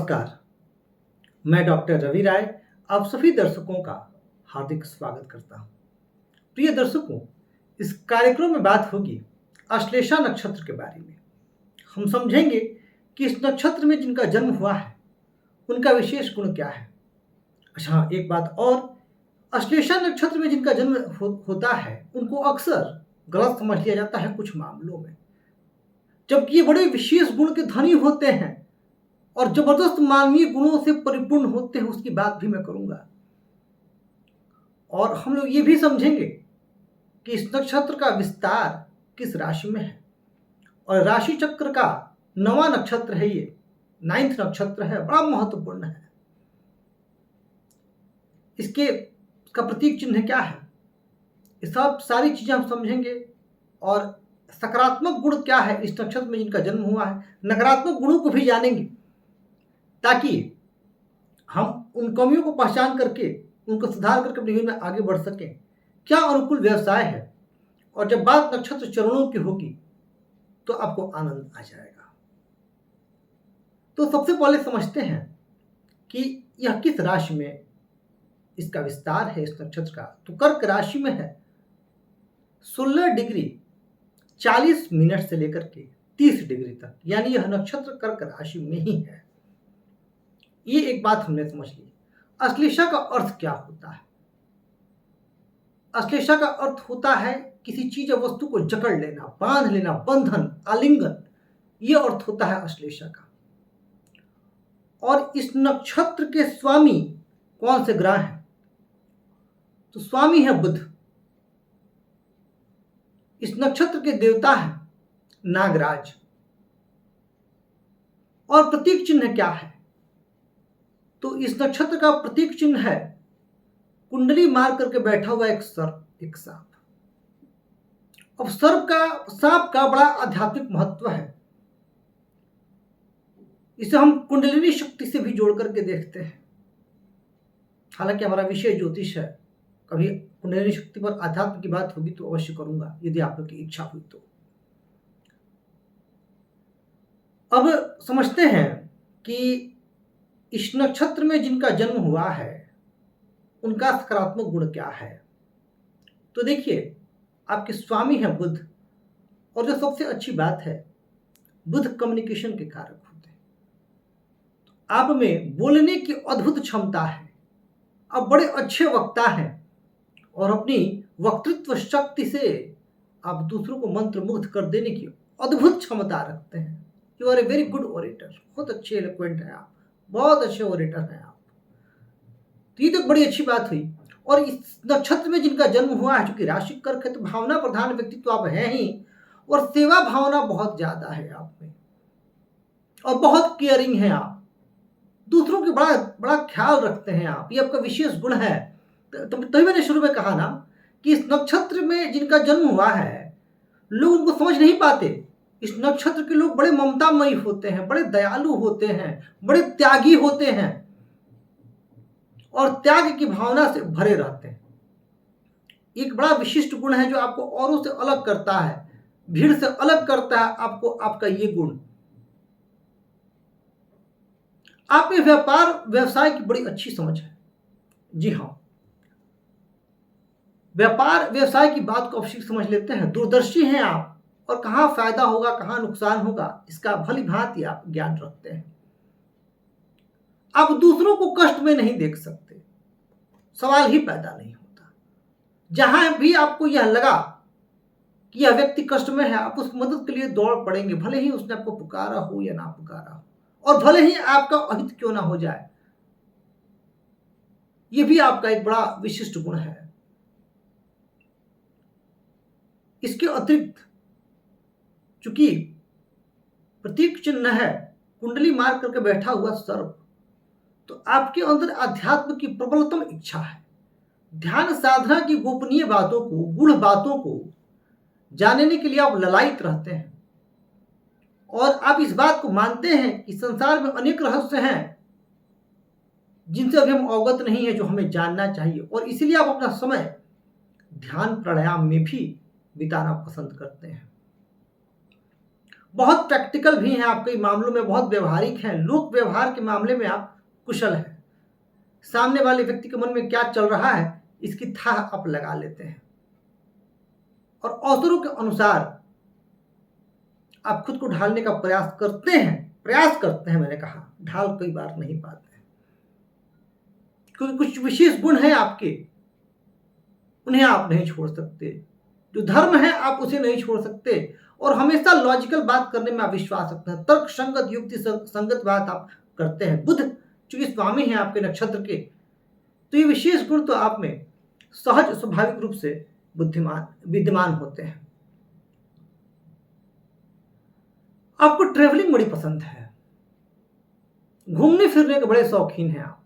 नमस्कार, मैं डॉक्टर रवि राय आप सभी दर्शकों का हार्दिक स्वागत करता हूं। प्रिय दर्शकों, इस कार्यक्रम में बात होगी आश्लेषा नक्षत्र के बारे में। हम समझेंगे कि इस नक्षत्र में जिनका जन्म हुआ है उनका विशेष गुण क्या है। अच्छा हाँ, एक बात और, आश्लेषा नक्षत्र में जिनका जन्म होता है उनको अक्सर गलत समझ लिया जाता है कुछ मामलों में, जबकि ये बड़े विशेष गुण के धनी होते हैं और जबरदस्त मानवीय गुणों से परिपूर्ण होते हैं। उसकी बात भी मैं करूंगा। और हम लोग ये भी समझेंगे कि इस नक्षत्र का विस्तार किस राशि में है, और राशि चक्र का 9वां नक्षत्र है, ये 9th नक्षत्र है, बड़ा महत्वपूर्ण है। इसका प्रतीक चिन्ह क्या है, ये सब सारी चीजें हम समझेंगे। और सकारात्मक गुण क्या है इस नक्षत्र में जिनका जन्म हुआ है, नकारात्मक गुणों को भी जानेंगे, ताकि हम उन कमियों को पहचान करके उनको सुधार करके अपने जीवन में आगे बढ़ सकें। क्या अनुकूल व्यवसाय है, और जब बात नक्षत्र चरणों की होगी तो आपको आनंद आ जाएगा। तो सबसे पहले समझते हैं कि यह किस राशि में इसका विस्तार है इस नक्षत्र का। तो कर्क राशि में है, 16 डिग्री 40 मिनट से लेकर के 30 डिग्री तक, यानी यह नक्षत्र कर्क राशि में ही है। ये एक बात हमने समझ ली। आश्लेषा का अर्थ क्या होता है? आश्लेषा का अर्थ होता है किसी चीज या वस्तु को जकड़ लेना, बांध लेना, बंधन, आलिंगन, ये अर्थ होता है आश्लेषा का। और इस नक्षत्र के स्वामी कौन से ग्रह हैं? तो स्वामी है बुध। इस नक्षत्र के देवता है नागराज। और प्रतीक चिन्ह क्या है? तो इस नक्षत्र का प्रतीक चिन्ह है कुंडली मार करके बैठा हुआ एक सर्प, एक सांप। अब सांप का बड़ा आध्यात्मिक महत्व है। इसे हम कुंडलिनी शक्ति से भी जोड़ करके देखते हैं। हालांकि हमारा विषय ज्योतिष है, कभी कुंडलिनी शक्ति पर आध्यात्म की बात होगी तो अवश्य करूंगा, यदि आप लोग की इच्छा हुई तो। अब समझते हैं कि इस नक्षत्र में जिनका जन्म हुआ है उनका सकारात्मक गुण क्या है। तो देखिए, आपके स्वामी है बुध, और जो सबसे अच्छी बात है, बुध कम्युनिकेशन के कारक होते हैं। आप में बोलने की अद्भुत क्षमता है, आप बड़े अच्छे वक्ता हैं, और अपनी वक्तृत्व शक्ति से आप दूसरों को मंत्रमुग्ध कर देने की अद्भुत क्षमता रखते हैं। You are a very good orator, बहुत अच्छे एलोक्वेंट हैं आप, बहुत अच्छे ओरेटर हैं आप। तो ये तो बड़ी अच्छी बात हुई। और इस नक्षत्र में जिनका जन्म हुआ है, चूंकि राशि कर्क है, तो भावना प्रधान व्यक्तित्व आप हैं ही, और सेवा भावना बहुत ज्यादा है आप में, और बहुत केयरिंग है आप, दूसरों की बड़ा बड़ा ख्याल रखते हैं आप, ये आपका विशेष गुण है। तभी मैंने शुरू में कहा ना कि इस नक्षत्र में जिनका जन्म हुआ है लोग उनको समझ नहीं पाते। इस नक्षत्र के लोग बड़े ममतामयी होते हैं, बड़े दयालु होते हैं, बड़े त्यागी होते हैं, और त्याग की भावना से भरे रहते हैं। एक बड़ा विशिष्ट गुण है जो आपको औरों से अलग करता है, भीड़ से अलग करता है आपको, आपका ये गुण। आप में व्यापार व्यवसाय की बड़ी अच्छी समझ है। जी हाँ, व्यापार व्यवसाय की बात को अवश्य समझ लेते हैं, दूरदर्शी हैं आप, और कहां फायदा होगा कहां नुकसान होगा इसका भली भांति आप ज्ञान रखते हैं। आप दूसरों को कष्ट में नहीं देख सकते, सवाल ही पैदा नहीं होता। जहां भी आपको यह लगा कि यह व्यक्ति कष्ट में है, आप उस मदद के लिए दौड़ पड़ेंगे, भले ही उसने आपको पुकारा हो या ना पुकारा हो, और भले ही आपका अहित क्यों ना हो जाए। यह भी आपका एक बड़ा विशिष्ट गुण है। इसके अतिरिक्त चूंकि प्रतीक चिन्ह है कुंडली मार करके बैठा हुआ सर्प, तो आपके अंदर अध्यात्म की प्रबलतम इच्छा है। ध्यान साधना की गोपनीय बातों को, गूढ़ बातों को जानने के लिए आप ललायित रहते हैं, और आप इस बात को मानते हैं कि संसार में अनेक रहस्य हैं जिनसे अभी हम अवगत नहीं है, जो हमें जानना चाहिए, और इसीलिए आप अपना समय ध्यान प्राणायाम में भी बिताना पसंद करते हैं। बहुत प्रैक्टिकल भी हैं, आप कई मामलों में बहुत व्यवहारिक हैं, लोक व्यवहार के मामले में आप कुशल हैं। सामने वाले व्यक्ति के मन में क्या चल रहा है इसकी था आप लगा लेते हैं और अवसरों के अनुसार आप खुद को ढालने का प्रयास करते हैं। मैंने कहा ढाल कई बार नहीं पाते हैं क्योंकि कुछ विशेष गुण हैं आपके, उन्हें आप नहीं छोड़ सकते। जो धर्म है आप उसे नहीं छोड़ सकते और हमेशा लॉजिकल बात करने में आप विश्वास रखते हैं, तर्क संगत युक्ति संगत बात आप करते हैं। बुध चूंकि स्वामी हैं आपके नक्षत्र के, तो ये विशेष गुण तो आप में सहज स्वाभाविक रूप से विद्यमान होते हैं। आपको ट्रेवलिंग बड़ी पसंद है, घूमने फिरने के बड़े शौकीन हैं आप,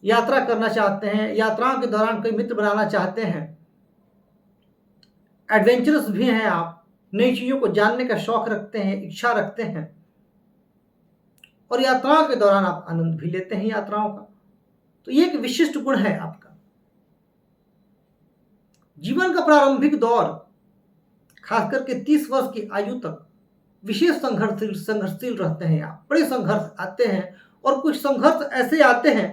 यात्रा करना चाहते हैं, यात्राओं के दौरान कई मित्र बनाना चाहते हैं, एडवेंचरस भी हैं आप, नई चीजों को जानने का शौक रखते हैं, इच्छा रखते हैं और यात्राओं के दौरान आप आनंद भी लेते हैं यात्राओं का। तो ये एक विशिष्ट गुण है आपका। जीवन का प्रारंभिक दौर खास करके 30 वर्ष की आयु तक विशेष संघर्षशील रहते हैं आप, बड़े संघर्ष आते हैं और कुछ संघर्ष ऐसे आते हैं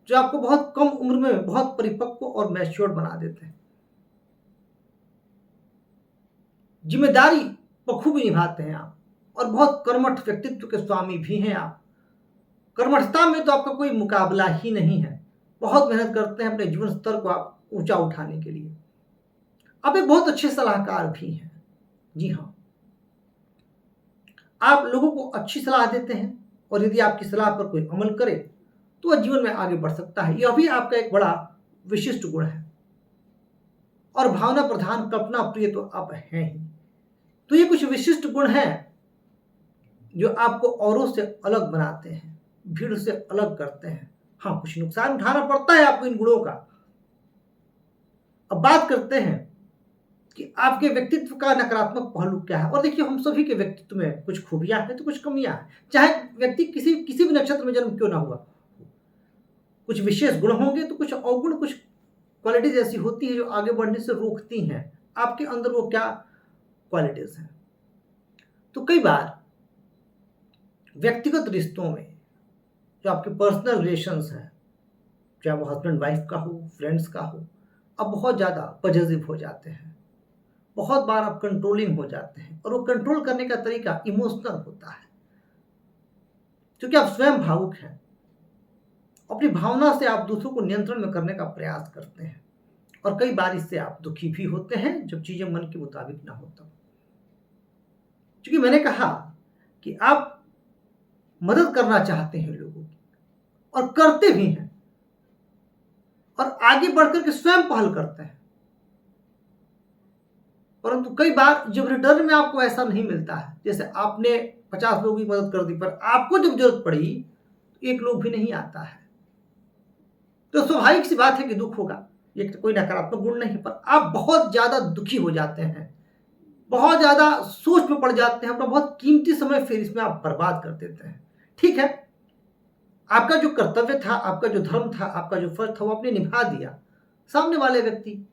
जो आपको बहुत कम उम्र में बहुत परिपक्व और मैच्योर बना देते हैं। जिम्मेदारी बखूबी निभाते हैं आप और बहुत कर्मठ व्यक्तित्व के स्वामी भी हैं आप। कर्मठता में तो आपका कोई मुकाबला ही नहीं है, बहुत मेहनत करते हैं अपने जीवन स्तर को आप ऊंचा उठाने के लिए। आप एक बहुत अच्छे सलाहकार भी हैं। जी हाँ, आप लोगों को अच्छी सलाह देते हैं और यदि आपकी सलाह पर कोई अमल करे तो वह जीवन में आगे बढ़ सकता है। यह भी आपका एक बड़ा विशिष्ट गुण है और भावना प्रधान कल्पना प्रिय तो आप हैं ही। तो ये कुछ विशिष्ट गुण हैं जो आपको औरों से अलग बनाते हैं, भीड़ से अलग करते हैं। हाँ, कुछ नुकसान उठाना पड़ता है आपको इन गुणों का। अब बात करते हैं कि आपके व्यक्तित्व का नकारात्मक पहलू क्या है। और देखिए, हम सभी के व्यक्तित्व में कुछ खूबियां हैं तो कुछ कमियां हैं, चाहे व्यक्ति किसी भी नक्षत्र में जन्म क्यों ना हुआ। कुछ विशेष गुण होंगे तो कुछ अवगुण, कुछ क्वालिटीज ऐसी होती है जो आगे बढ़ने से रोकती हैं। आपके अंदर वो क्या क्वालिटीज हैं। तो कई बार व्यक्तिगत रिश्तों में जो आपके पर्सनल रिलेशंस हैं, चाहे वो हस्बैंड वाइफ का हो, फ्रेंड्स का हो, आप बहुत ज़्यादा पॉजिटिव हो जाते हैं। बहुत बार आप कंट्रोलिंग हो जाते हैं और वो कंट्रोल करने का तरीका इमोशनल होता है क्योंकि आप स्वयं भावुक हैं। अपनी भावना से आप दूसरों को नियंत्रण में करने का प्रयास करते हैं और कई बार इससे आप दुखी भी होते हैं जब चीजें मन के मुताबिक ना हो तब। क्योंकि मैंने कहा कि आप मदद करना चाहते हैं लोगों की और करते भी हैं और आगे बढ़कर के स्वयं पहल करते हैं, परंतु कई बार जब रिटर्न में आपको ऐसा नहीं मिलता है, जैसे आपने 50 लोगों की मदद कर दी पर आपको जब जरूरत पड़ी तो एक लोग भी नहीं आता है, तो स्वाभाविक सी बात है कि दुख होगा। ये कोई नकारात्मक गुण नहीं, पर आप बहुत ज्यादा दुखी हो जाते हैं, बहुत ज्यादा सोच में पड़ जाते हैं, अपना बहुत कीमती समय फिर इसमें आप बर्बाद कर देते हैं। ठीक है, आपका जो कर्तव्य था, आपका जो धर्म था, आपका जो फर्ज था वो आपने निभा दिया। सामने वाले व्यक्ति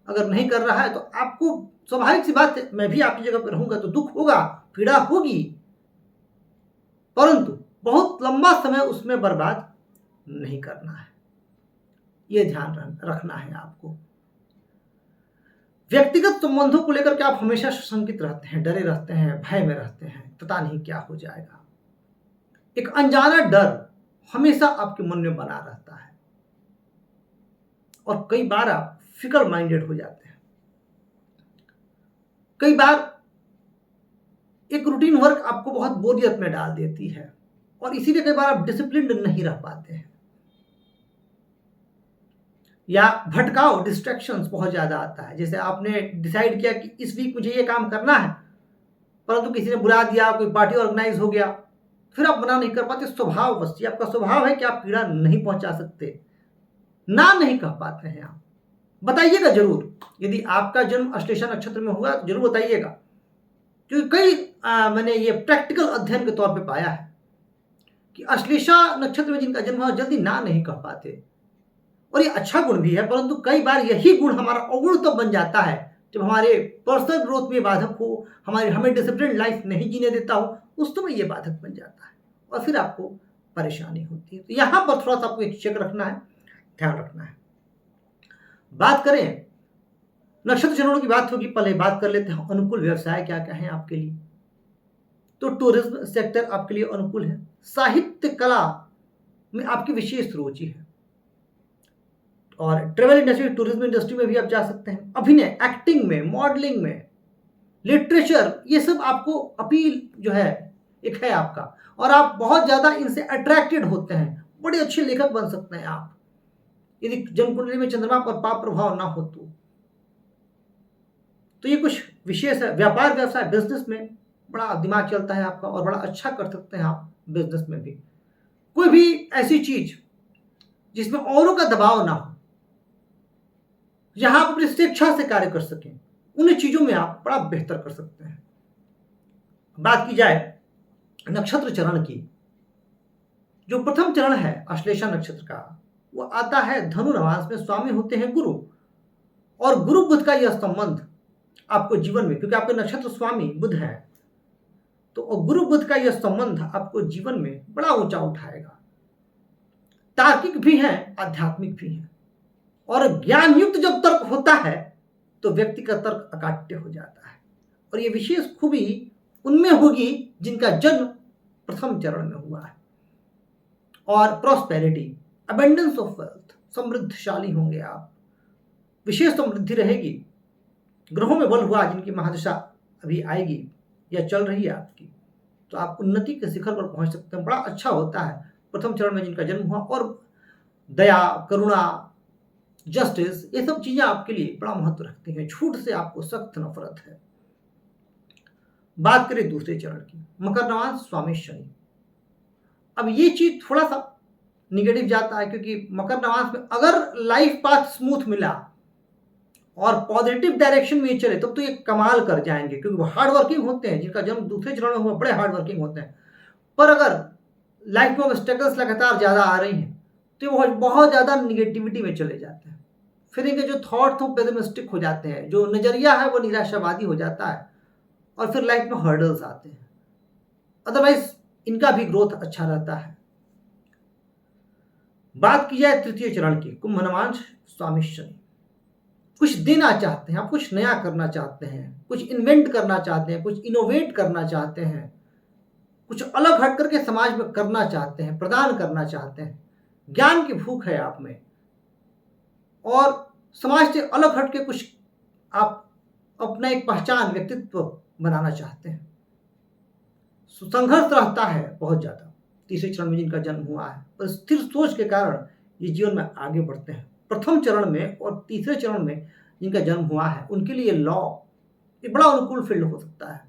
अगर नहीं कर रहा है तो आपको स्वाभाविक सी बात है, मैं भी आपकी जगह पर रहूंगा तो दुख होगा, पीड़ा होगी, परंतु बहुत लंबा समय उसमें बर्बाद नहीं करना है। ये ध्यान रखना है आपको। व्यक्तिगत संबंधों को लेकर के आप हमेशा शंकित रहते हैं, डरे रहते हैं, भय में रहते हैं, पता नहीं क्या हो जाएगा। एक अनजाना डर हमेशा आपके मन में बना रहता है और कई बार आप फिकल माइंडेड हो जाते हैं। कई बार एक रूटीन वर्क आपको बहुत बोरियत में डाल देती है और इसीलिए कई बार आप डिसिप्लिन्ड नहीं रह पाते हैं या भटकाव, डिस्ट्रैक्शंस बहुत ज्यादा आता है। जैसे आपने डिसाइड किया कि इस वीक मुझे ये काम करना है, परंतु किसी ने बुला दिया, कोई पार्टी ऑर्गेनाइज हो गया, फिर आप मना नहीं कर पाते। स्वभाव, बस ये आपका स्वभाव है कि आप पीड़ा नहीं पहुंचा सकते, ना नहीं कह पाते हैं आप। बताइएगा जरूर, यदि आपका जन्म अश्लेषा नक्षत्र में हुआ तो जरूर बताइएगा, क्योंकि कई मैंने ये प्रैक्टिकल अध्ययन के तौर पे पाया है कि अश्लेषा नक्षत्र में जिनका जन्म हुआ जल्दी ना नहीं कह पाते। और ये अच्छा गुण भी है, परंतु कई बार यही गुण हमारा अवगुण तो बन जाता है जब हमारे पर्सनल ग्रोथ में बाधक हो, हमें डिसिप्लिन लाइफ नहीं जीने देता हो, उस समय ये बाधक बन जाता है और फिर आपको परेशानी होती है। तो यहाँ पर थोड़ा सा आपको एक चेक रखना है, ध्यान रखना है। बात करें नक्षत्र चरणों की, बात होगी, पहले बात कर लेते हैं अनुकूल व्यवसाय क्या क्या है आपके लिए। तो टूरिज्म सेक्टर आपके लिए अनुकूल है। साहित्य कला में आपकी विशेष रुचि है और ट्रेवल इंडस्ट्री, टूरिज्म इंडस्ट्री में भी आप जा सकते हैं। अभिनय, एक्टिंग में, मॉडलिंग में, लिटरेचर, ये सब आपको अपील जो है एक है आपका, और आप बहुत ज़्यादा इनसे अट्रैक्टेड होते हैं। बड़े अच्छे लेखक बन सकते हैं आप, यदि जन्मकुंडली में चंद्रमा पर पाप प्रभाव ना हो तो ये कुछ विशेष है। व्यापार व्यवसाय, बिजनेस में बड़ा दिमाग चलता है आपका और बड़ा अच्छा कर सकते हैं आप बिजनेस में भी। कोई भी ऐसी चीज जिसमें औरों का दबाव ना हो, जहां आप अपनी स्वेच्छा से कार्य कर सकें, उन चीजों में आप बड़ा बेहतर कर सकते हैं। बात की जाए नक्षत्र चरण की, जो प्रथम चरण है अश्लेषा नक्षत्र का, वो आता है धनु नवांश में। स्वामी होते हैं गुरु, और गुरु बुध का यह संबंध आपको जीवन में, क्योंकि आपके नक्षत्र स्वामी बुध है, तो गुरु बुध का यह संबंध आपको जीवन में बड़ा ऊंचा उठाएगा। तार्किक भी है, आध्यात्मिक भी है, और ज्ञान युक्त जब तर्क होता है तो व्यक्ति का तर्क अकाट्य हो जाता है। और यह विशेष खूबी उनमें होगी जिनका जन्म प्रथम चरण में हुआ है। और प्रॉस्पेरिटी, अबेंडेंस ऑफ वेल्थ, समृद्धशाली होंगे आप, विशेष समृद्धि रहेगी। ग्रहों में बल हुआ, जिनकी महादशा अभी आएगी या चल रही है आपकी, तो आप उन्नति के शिखर पर पहुंच सकते हैं। बड़ा अच्छा होता है प्रथम चरण में जिनका जन्म हुआ। और दया, करुणा, जस्टिस, ये सब चीजें आपके लिए बड़ा महत्व रखती हैं। झूठ से आपको सख्त नफरत है। बात करें दूसरे चरण की, मकर नवांश, स्वामी शनि। अब ये चीज थोड़ा सा निगेटिव जाता है, क्योंकि मकर नवांश में अगर लाइफ पाथ स्मूथ मिला और पॉजिटिव डायरेक्शन में चले, तब तो ये कमाल कर जाएंगे, क्योंकि वो हार्ड वर्किंग होते हैं। जिनका जन्म दूसरे चरण में हुआ, बड़े हार्ड वर्किंग होते हैं। पर अगर लाइफ में ऑब्स्टेकल्स लगातार ज्यादा आ रही हैं, तो वो बहुत ज्यादा निगेटिविटी में चले जाते हैं। फिर इनके जो थॉट्स हो पेसिमिस्टिक हो जाते हैं, जो नजरिया है वो निराशावादी हो जाता है, और फिर लाइफ में हर्डल्स आते हैं। अदरवाइज इनका भी ग्रोथ अच्छा रहता है। बात की जाए तृतीय चरण की, कुंभ नवांश, स्वामी शनि। कुछ देना चाहते हैं आप, कुछ नया करना चाहते हैं, कुछ इन्वेंट करना चाहते हैं, कुछ इनोवेट करना चाहते हैं, कुछ अलग हट करके समाज में करना चाहते हैं, प्रदान करना चाहते हैं। ज्ञान की भूख है आप में, और समाज से अलग हट के कुछ आप अपना एक पहचान, व्यक्तित्व बनाना चाहते हैं। संघर्ष रहता है बहुत ज्यादा तीसरे चरण में जिनका जन्म हुआ है, और स्थिर सोच के कारण ये जीवन में आगे बढ़ते हैं। प्रथम चरण में और तीसरे चरण में जिनका जन्म हुआ है, उनके लिए लॉ एक बड़ा अनुकूल फील्ड हो सकता है।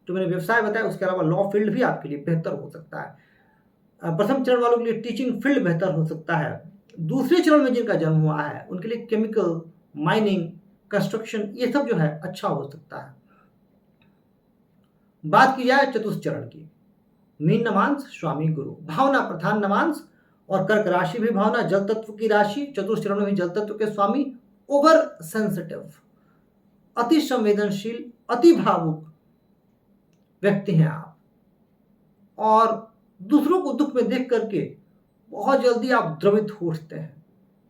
जो मैंने व्यवसाय बताया, उसके अलावा लॉ फील्ड भी आपके लिए बेहतर हो सकता है। प्रथम चरण वालों के लिए टीचिंग फील्ड बेहतर हो सकता है। दूसरे चरण में जिनका जन्म हुआ है, उनके लिए केमिकल, माइनिंग, कंस्ट्रक्शन, ये सब जो है अच्छा हो सकता है। बात की जाए चतुर्थ चरण की, मीन नवांश, स्वामी गुरु। भावना प्रधान नवांश, और कर्क राशि भी भावना, जल तत्व की राशि। चतुर्थ चरण में जल तत्व के स्वामी, ओवर सेंसिटिव, अति संवेदनशील, अति भावुक व्यक्ति हैं आप, और दूसरों को दुख में देख करके बहुत जल्दी आप द्रवित हो उठते हैं,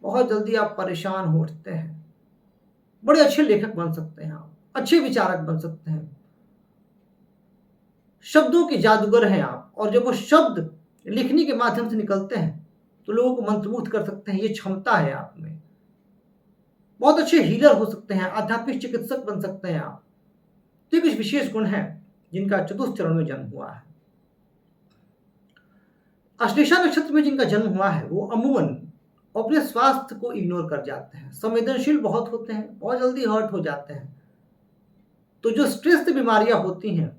बहुत जल्दी आप परेशान हो उठते हैं। बड़े अच्छे लेखक बन सकते हैं आप, अच्छे विचारक बन सकते हैं, शब्दों के जादूगर हैं आप। और जब वो शब्द लिखने के माध्यम से निकलते हैं तो लोगों को मंत्रमुग्ध कर सकते हैं। ये क्षमता है आप में। बहुत अच्छे हीलर हो सकते हैं, आध्यात्मिक चिकित्सक बन सकते हैं आप। तो ये कुछ विशेष गुण हैं जिनका चतुर्थ चरण में जन्म हुआ है। अश्लेषा नक्षत्र में जिनका जन्म हुआ है, वो अमूमन अपने स्वास्थ्य को इग्नोर कर जाते हैं, संवेदनशील बहुत होते हैं, बहुत जल्दी हर्ट हो जाते हैं। तो जो स्ट्रेस से बीमारियां होती हैं,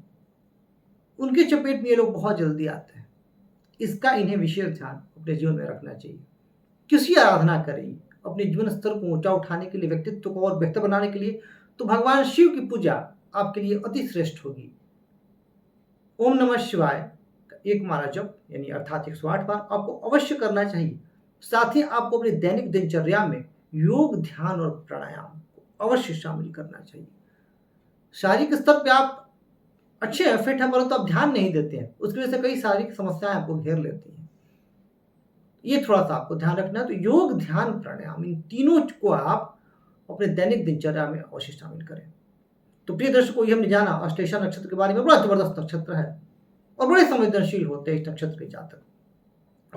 उनके चपेट में ये लोग बहुत जल्दी आते हैं। इसका इन्हें विशेष ध्यान अपने जीवन में रखना चाहिए। किसी आराधना करें अपने जीवन स्तर को ऊंचा उठाने के लिए, व्यक्तित्व को और बेहतर बनाने के लिए, तो भगवान शिव की पूजा आपके लिए अति श्रेष्ठ होगी। ओम नमः शिवाय एक माला जप, यानी अर्थात 108 बार आपको अवश्य करना चाहिए। साथ ही आपको अपनी दैनिक दिनचर्या में योग, ध्यान और प्राणायाम को अवश्य शामिल करना चाहिए। शारीरिक स्तर पे आप अच्छे हैं, फिट हैं, परंतु आप ध्यान नहीं देते हैं। उसकी वजह से कई शारीरिक समस्याएँ आपको घेर लेती हैं। ये थोड़ा-सा आपको ध्यान रखना है। तो योग, ध्यान, प्राणायाम इन तीनों को आप अपने दैनिक दिनचर्या में अवश्य शामिल करें। तो प्रिय दर्शकों, ये हमने जाना अश्लेषा नक्षत्र के बारे में। बड़ा ज़बरदस्त नक्षत्र है और बड़े संवेदनशील होते हैं इस नक्षत्र के जातक।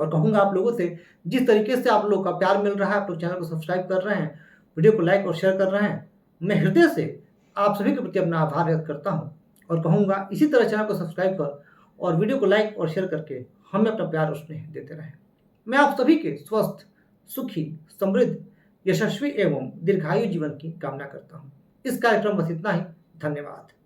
और कहूँगा आप लोगों से, जिस तरीके से आप लोग का प्यार मिल रहा है, आप लोग चैनल को सब्सक्राइब कर रहे हैं, वीडियो को लाइक और शेयर कर रहे हैं, मैं हृदय से आप सभी के प्रति अपना आभार व्यक्त करता हूँ और कहूँगा इसी तरह चैनल को सब्सक्राइब कर और वीडियो को लाइक और शेयर करके हमें अपना प्यार और स्नेह देते रहें। मैं आप सभी के स्वस्थ, सुखी, समृद्ध, यशस्वी एवं दीर्घायु जीवन की कामना करता हूँ। इस कार्यक्रम बस इतना ही। धन्यवाद।